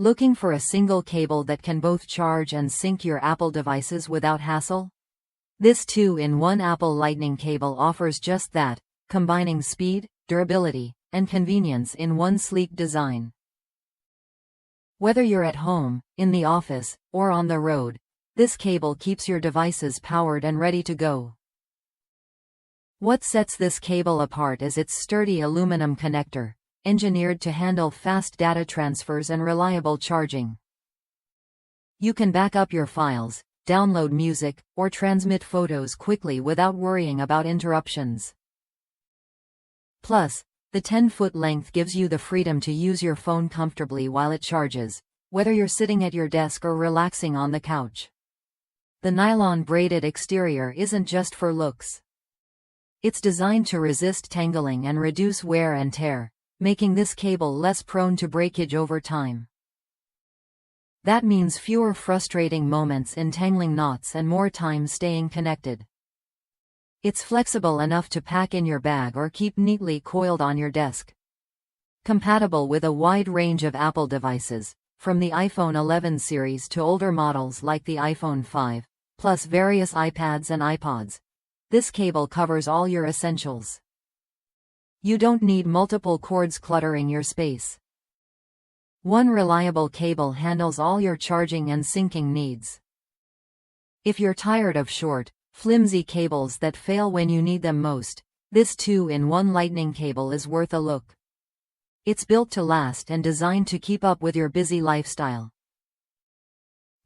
Looking for a single cable that can both charge and sync your Apple devices without hassle? This 2-in-1 Apple Lightning cable offers just that, combining speed, durability, and convenience in one sleek design. Whether you're at home, in the office, or on the road, this cable keeps your devices powered and ready to go. What sets this cable apart is its sturdy aluminum connector, engineered to handle fast data transfers and reliable charging. You can back up your files, download music, or transmit photos quickly without worrying about interruptions. Plus, the 10-foot length gives you the freedom to use your phone comfortably while it charges, whether you're sitting at your desk or relaxing on the couch. The nylon braided exterior isn't just for looks. It's designed to resist tangling and reduce wear and tear, making this cable less prone to breakage over time. That means fewer frustrating moments entangling knots and more time staying connected. It's flexible enough to pack in your bag or keep neatly coiled on your desk. Compatible with a wide range of Apple devices, from the iPhone 11 series to older models like the iPhone 5, plus various iPads and iPods. This cable covers all your essentials. You don't need multiple cords cluttering your space. One reliable cable handles all your charging and syncing needs. If you're tired of short, flimsy cables that fail when you need them most, this 2-in-1 Lightning cable is worth a look. It's built to last and designed to keep up with your busy lifestyle.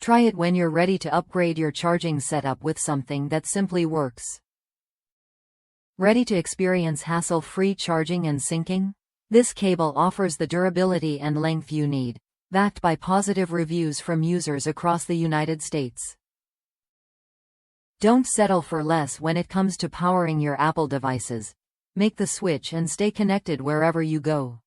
Try it when you're ready to upgrade your charging setup with something that simply works. Ready to experience hassle-free charging and syncing? This cable offers the durability and length you need, backed by positive reviews from users across the United States. Don't settle for less when it comes to powering your Apple devices. Make the switch and stay connected wherever you go.